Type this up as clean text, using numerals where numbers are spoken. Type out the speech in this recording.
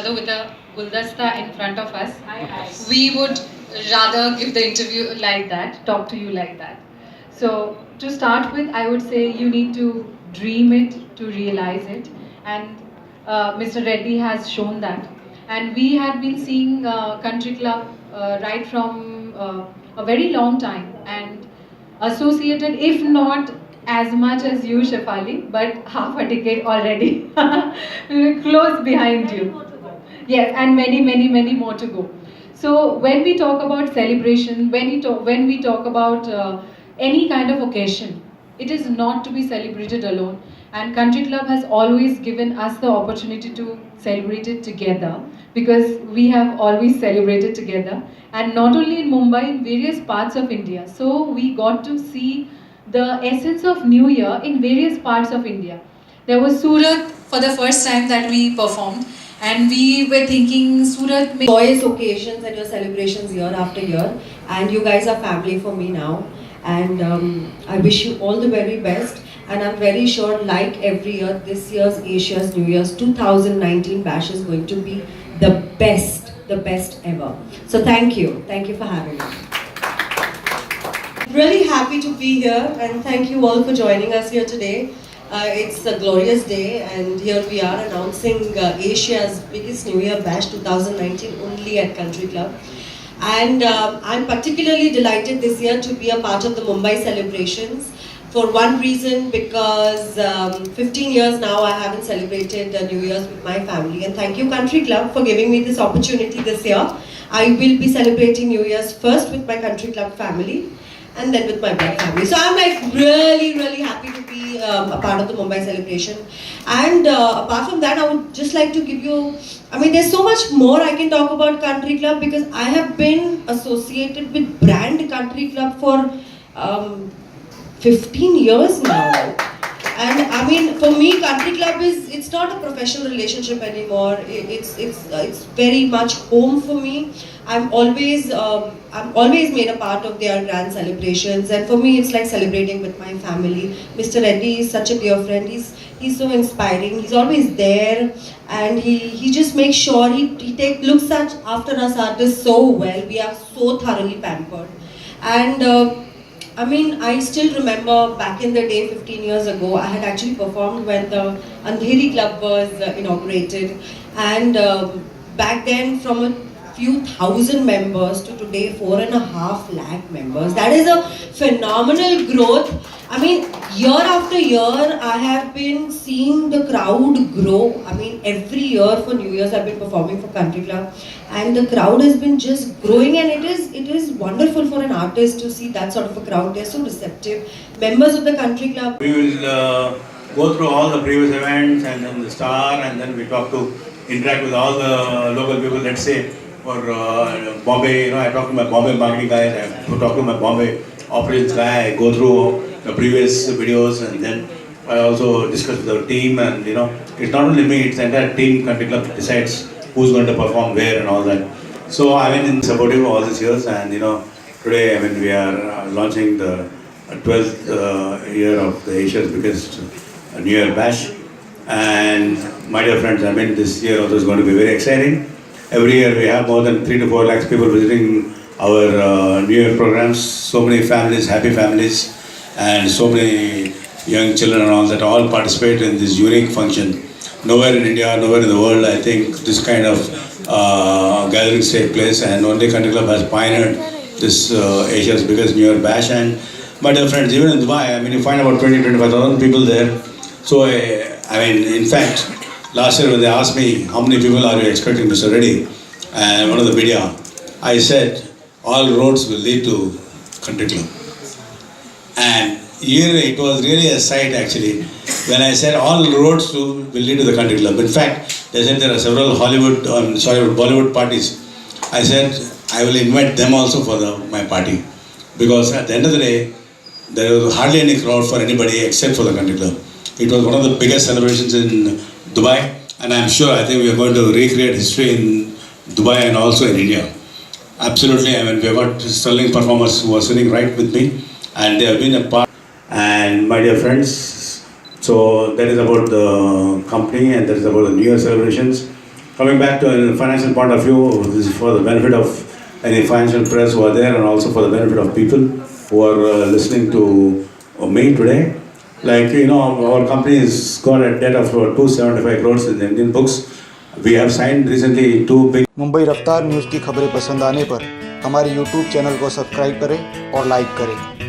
other with a guldasta in front of us, we would rather give the interview like that, talk to you like that. So, to start with, I would say you need to dream it to realize it, and Mr. Reddy has shown that. And we had been seeing Country Club right from a very long time, and associated, if not as much as you, Shefali, but half a decade already. We're close behind you. Yes, and many, many, many more to go. So when we talk about celebration, when we talk about any kind of occasion, it is not to be celebrated alone. And Country Club has always given us the opportunity to celebrate it together, because we have always celebrated together, and not only in Mumbai, in various parts of India. So we got to see the essence of New Year in various parts of India. There was Surat for the first time that we performed, and we were thinking Surat may joyous occasions and your celebrations year after year, and you guys are family for me now, and I wish you all the very best. And I'm very sure, like every year, this year's Asia's New Year's 2019 bash is going to be the best ever. So thank you for having me. Really happy to be here, and thank you all for joining us here today. It's a glorious day, and here we are announcing Asia's biggest New Year bash 2019 only at Country Club. And I'm particularly delighted this year to be a part of the Mumbai celebrations. For one reason, because 15 years now I haven't celebrated New Year's with my family, and thank you Country Club for giving me this opportunity this year. I will be celebrating New Year's first with my Country Club family, and then with my black family. So I'm like really happy to be a part of the Mumbai celebration. And apart from that, I would just like to give you, there's so much more I can talk about Country Club, because I have been associated with brand Country Club for 15 years now. And for me, Country Club it's not a professional relationship anymore. It's very much home for me. I'm always made a part of their grand celebrations, and for me it's like celebrating with my family. Mr. Reddy is such a dear friend. He's so inspiring. He's always there, and he just makes sure he looks after us artists so well. We are so thoroughly pampered. And I still remember back in the day, 15 years ago, I had actually performed when the Andheri Club was inaugurated. And back then, from a few thousand members to today, 4.5 lakh members. That is a phenomenal growth. Year after year, I have been seeing the crowd grow. Every year for New Year's, I've been performing for Country Club, and the crowd has been just growing, and it is wonderful for an artist to see that sort of a crowd. They're so receptive. Members of the Country Club. We will go through all the previous events and then the star, and then we interact with all the local people. Let's say for Bombay, I talk to my Bombay marketing guys, I talk to my Bombay operations guy, I go through the previous videos, and then I also discuss with our team, and it's not only me, it's the entire team. Country Club decides who's going to perform where and all that. So in supportive all these years, and today we are launching the 12th year of the Asia's biggest New Year bash. And my dear friends, this year also is going to be very exciting. Every year we have more than 3 to 4 lakhs people visiting our New Year programs. So many families, happy families, and so many young children and all that all participate in this unique function. Nowhere in India, nowhere in the world, I think this kind of gatherings take place, and only Country Club has pioneered this Asia's biggest New Year bash. And my dear friends, even in Dubai, you find about 20-25,000 people there. So in fact, last year when they asked me how many people are you expecting, Mr. Reddy, and one of the media, I said all roads will lead to Country Club. And here it was really a sight actually when I said all roads will lead to the Country Club. In fact, they said there are several Bollywood parties. I said I will invite them also for my party, because at the end of the day, there was hardly any crowd for anybody except for the Country Club. It was one of the biggest celebrations in Dubai, and I think we are going to recreate history in Dubai and also in India. Absolutely, we have got sterling performers who are sitting right with me, and they have been a part. And my dear friends, so that is about the company, and that is about the New Year celebrations. coming back to a financial point of view, this is for the benefit of any financial press who are there and also for the benefit of people who are listening to me today. Like, you know, our company has got a debt of 275 crores in the Indian books. We have signed recently 2 big Mumbai रफ्तार news की खबरें पसंद आने पर हमारे YouTube channel को subscribe करें और लाइक करें।